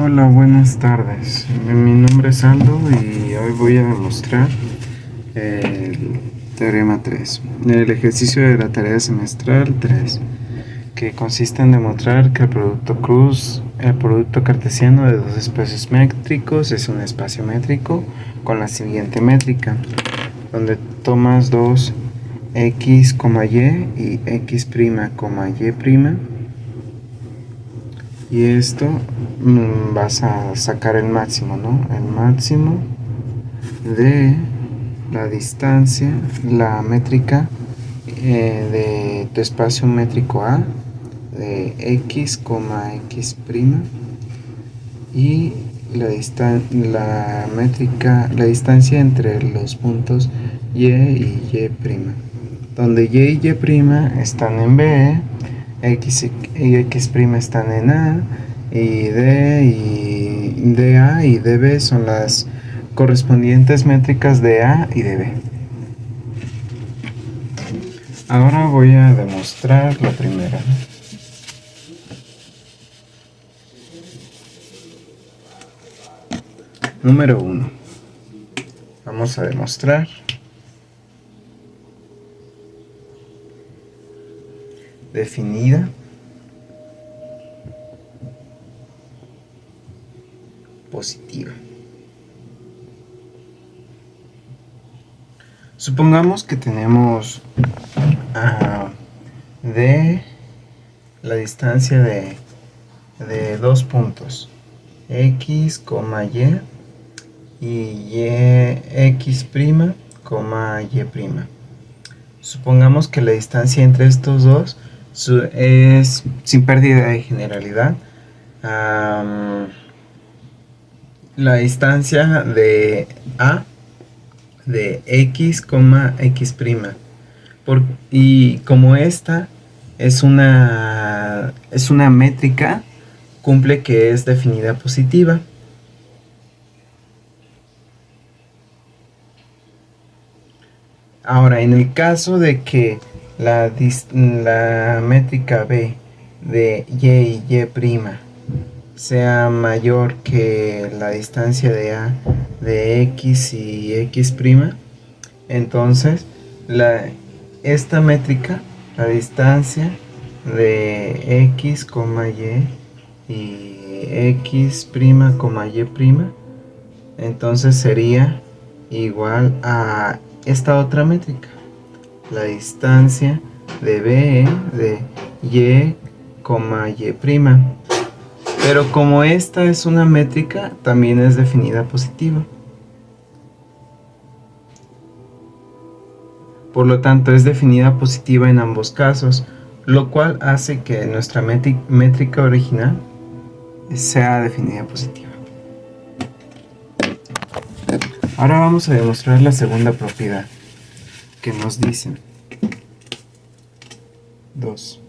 Hola, buenas tardes. Mi nombre es Aldo y hoy voy a demostrar el teorema 3, el ejercicio de la tarea semestral 3, que consiste en demostrar que el producto cartesiano de dos espacios métricos es un espacio métrico con la siguiente métrica, donde tomas dos x, y x', y', y esto vas a sacar el máximo, ¿no? El máximo de la distancia, la métrica de tu espacio métrico A, de x, x', y la distancia entre los puntos y y', donde y están en B, x y x' están en A, y DA y DB son las correspondientes métricas de A y de B. Ahora voy a demostrar la primera. Número 1. Vamos a demostrar definida positiva. Supongamos que tenemos de la distancia de dos puntos x, y x', y'. Supongamos que la distancia entre estos dos es sin pérdida de generalidad. La distancia de A de x, x'. Y como esta es una métrica, cumple que es definida positiva. Ahora, en el caso de que la métrica B de y y' sea mayor que la distancia de A de x y x', entonces esta métrica, la distancia de x, y x', y', entonces sería igual a esta otra métrica, la distancia de B de y, y'. Pero como esta es una métrica, también es definida positiva. Por lo tanto, es definida positiva en ambos casos, lo cual hace que nuestra métrica original sea definida positiva. Ahora vamos a demostrar la segunda propiedad, que nos dice 2.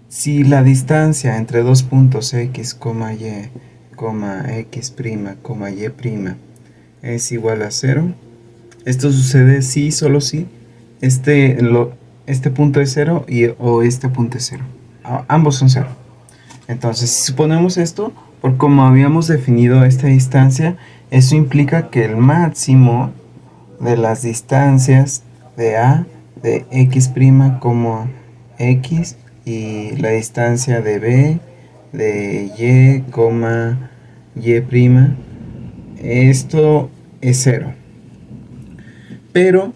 Si la distancia entre dos puntos x, y, x', y' es igual a 0, esto sucede si y solo si este punto es 0 o este punto es 0. Ambos son 0. Entonces, si suponemos esto, por como habíamos definido esta distancia, eso implica que el máximo de las distancias de A de x', x, y la distancia de B de y, y', esto es 0. Pero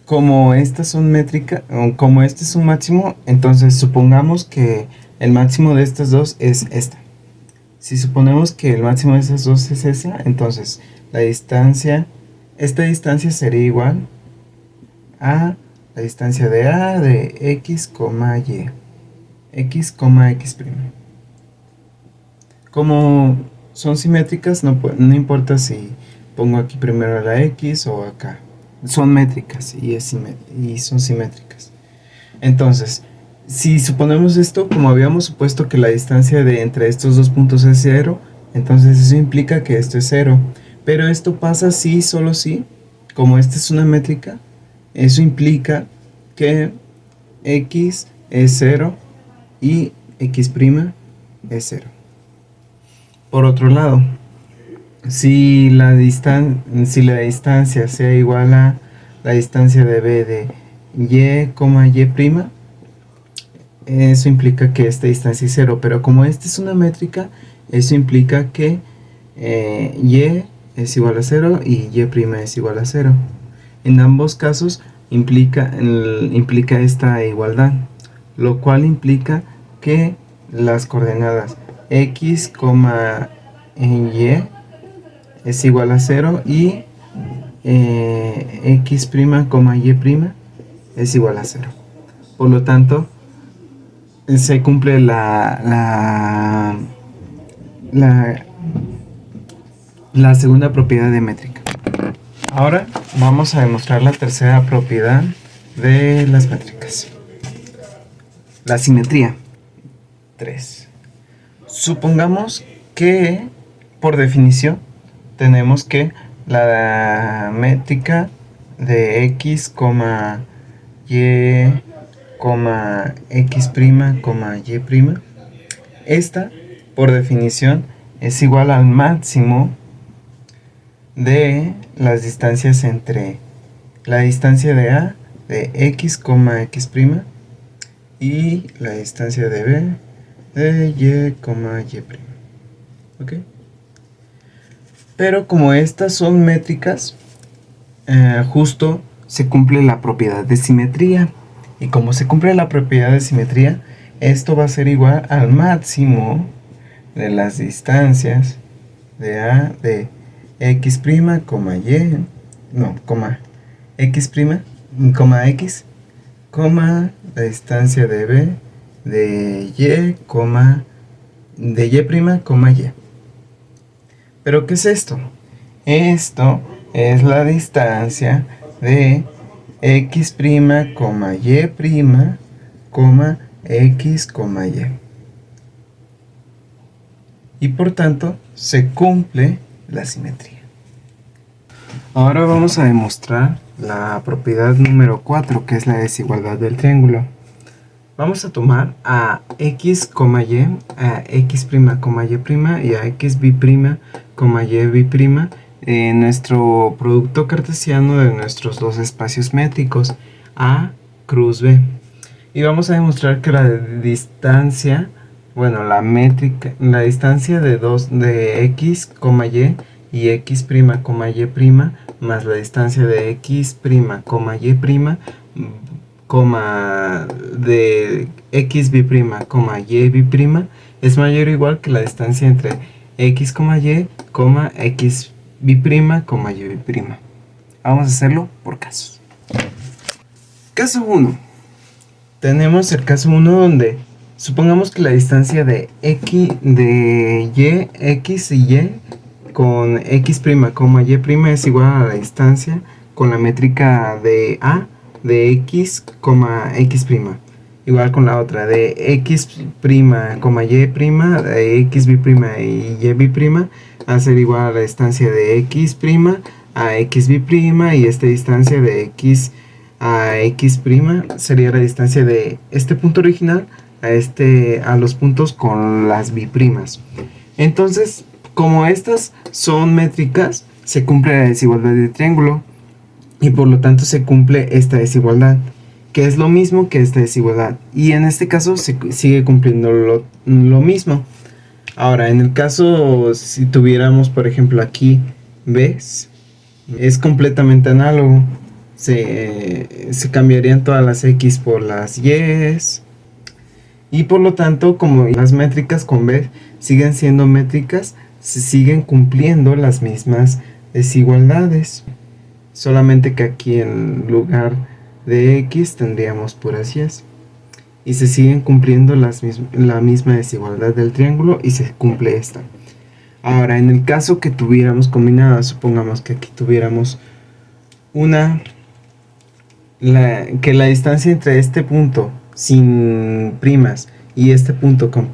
como estas son métricas, como este es un máximo, entonces supongamos que el máximo de estas dos es esta. Si suponemos que el máximo de estas dos es esa, entonces esta distancia sería igual a la distancia de A de x, y, x, x'. Como son simétricas, no importa si pongo aquí primero la x o acá. Son métricas y son simétricas. Entonces, si suponemos esto, como habíamos supuesto que la distancia de entre estos dos puntos es 0, entonces eso implica que esto es 0. Pero esto pasa si, solo si, como esta es una métrica, eso implica que x es 0 y x' es 0. Por otro lado, si la distancia sea igual a la distancia de b de y, y', eso implica que esta distancia es 0, pero como esta es una métrica, eso implica que y es igual a 0 y y' es igual a 0. En ambos casos implica esta igualdad, lo cual implica que las coordenadas x, y es igual a 0 y x', y' es igual a 0. Por lo tanto, se cumple la segunda propiedad de métrica. Ahora vamos a demostrar la tercera propiedad de las métricas. La simetría. 3. Supongamos que, por definición, tenemos que la métrica de x, y, x', y', esta, por definición, es igual al máximo de las distancias entre la distancia de A de x, x', y la distancia de B de y, y'. ¿Ok? Pero como estas son métricas, justo se cumple la propiedad de simetría. Y como se cumple la propiedad de simetría, esto va a ser igual al máximo de las distancias de A de x', y, no, x', x, la distancia de B de y, y', y. ¿Pero qué es esto? Esto es la distancia de x', y', x, y. Y por tanto, se cumple la simetría. Ahora vamos a demostrar la propiedad número 4, que es la desigualdad del triángulo. Vamos a tomar a x, y, a x', y', y a xb', y', en nuestro producto cartesiano de nuestros dos espacios métricos, A cruz B. Y vamos a demostrar que la distancia, bueno, la distancia de x, y x', y', más la distancia de x', y', de xb', y', es mayor o igual que la distancia entre x, y, xb', y'. Vamos a hacerlo por casos. Caso 1. Tenemos el caso 1 donde supongamos que la distancia de x, x y y con x', y' es igual a la distancia con la métrica de A de x, x'. Igual con la otra de x', y', de xb' y y' a ser igual a la distancia de x' a xb' y esta distancia de x a x' sería la distancia de este punto original a los puntos con las biprimas. Entonces, como estas son métricas, se cumple la desigualdad del triángulo y por lo tanto se cumple esta desigualdad, que es lo mismo que esta desigualdad, y en este caso se sigue cumpliendo lo mismo. Ahora, en el caso, si tuviéramos por ejemplo aquí, ¿ves? Es completamente análogo. Se cambiarían todas las x por las y, y por lo tanto, como las métricas con b siguen siendo métricas, se siguen cumpliendo las mismas desigualdades, solamente que aquí en lugar de x tendríamos puras y, y se siguen cumpliendo la misma desigualdad del triángulo y se cumple esta. Ahora, en el caso que tuviéramos combinadas, supongamos que aquí tuviéramos que la distancia entre este punto sin primas y este punto con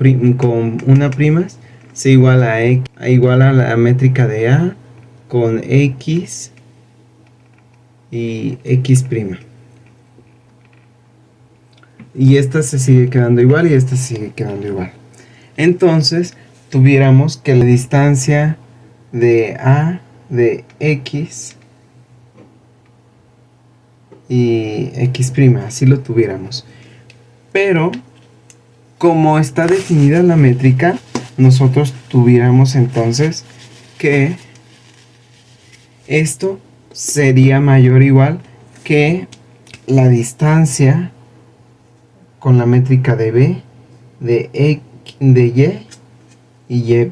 una primas sea igual a la métrica de A con x y x'. Y esta se sigue quedando igual y esta se sigue quedando igual. Entonces, tuviéramos que la distancia de A de X y X', así lo tuviéramos. Pero como está definida la métrica, nosotros tuviéramos entonces que esto sería mayor o igual que la distancia con la métrica de B de Y y Y'.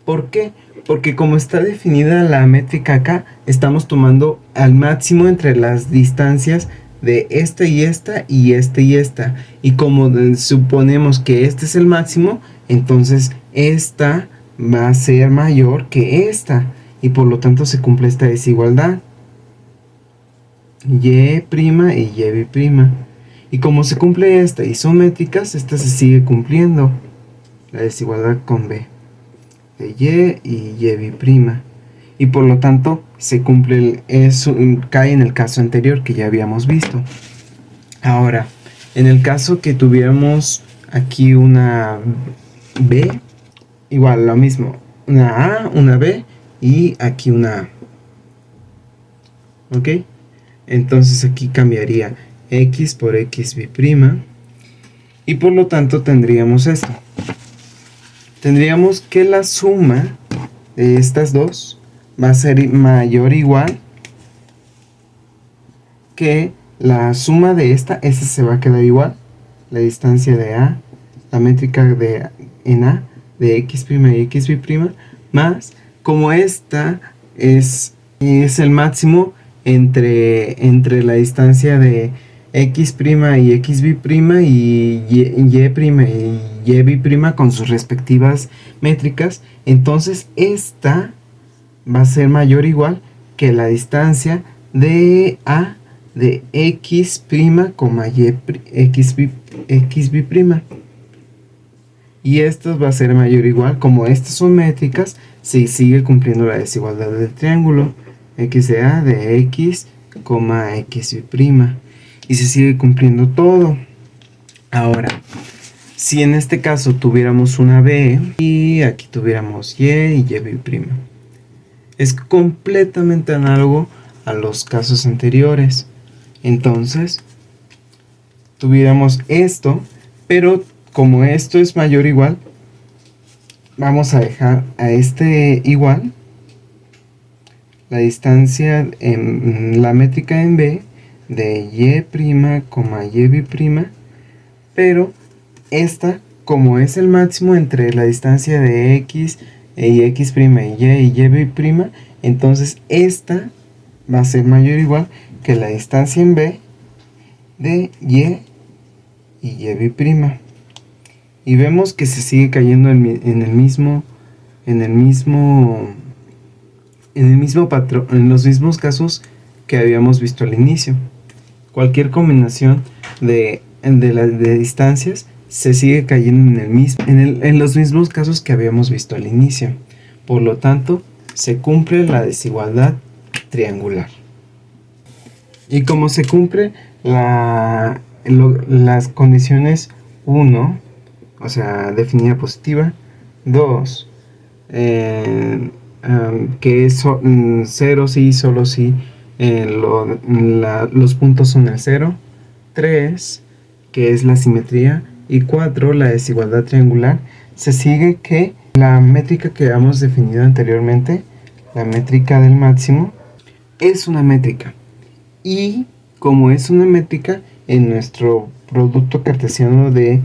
¿Por qué? Porque como está definida la métrica acá, estamos tomando al máximo entre las distancias de esta y esta y esta y esta. Y como suponemos que este es el máximo, entonces esta va a ser mayor que esta. Y por lo tanto se cumple esta desigualdad. Y' y Y'. Y como se cumple esta y son métricas, esta se sigue cumpliendo. La desigualdad con B de y Y'. Y por lo tanto se cumple eso, cae en el caso anterior que ya habíamos visto. Ahora, en el caso que tuviéramos aquí una B, igual lo mismo, una A, una B y aquí una A. ¿Ok? Entonces aquí cambiaría X por X'B'. Y por lo tanto tendríamos esto. Tendríamos que la suma de estas dos va a ser mayor o igual que la suma de esta se va a quedar igual. La distancia de A, la métrica en A de X' y X'B', más como esta es el máximo entre la distancia de X' y X'B' y Y', con sus respectivas métricas, entonces esta va a ser mayor o igual que la distancia de A de X', X'B'. Y esto va a ser mayor o igual, como estas son métricas, se sigue cumpliendo la desigualdad del triángulo X de A de X, X'B'. Y se sigue cumpliendo todo. Ahora, si en este caso tuviéramos una B y aquí tuviéramos Y y Y', es completamente análogo a los casos anteriores. Entonces, tuviéramos esto, pero como esto es mayor o igual, vamos a dejar a este igual, la distancia en la métrica en B de Y', Y', pero esta, como es el máximo entre la distancia de X y X' y Y', entonces esta va a ser mayor o igual que la distancia en B de Y y Y'. Y vemos que se sigue cayendo en el mismo patrón, en los mismos casos que habíamos visto al inicio. Cualquier combinación de distancias se sigue cayendo en los mismos casos que habíamos visto al inicio. Por lo tanto, se cumple la desigualdad triangular. Y como se cumple las condiciones 1, o sea, definida positiva, 2, que es 0 sí, solo sí, los puntos son el 0, 3, que es la simetría, y 4, la desigualdad triangular, se sigue que la métrica que habíamos definido anteriormente, la métrica del máximo, es una métrica. Y como es una métrica, en nuestro producto cartesiano de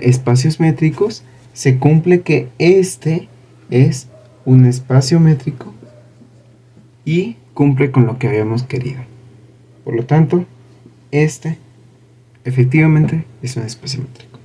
espacios métricos, se cumple que este es un espacio métrico y cumple con lo que habíamos querido. Por lo tanto, este efectivamente es un espacio métrico.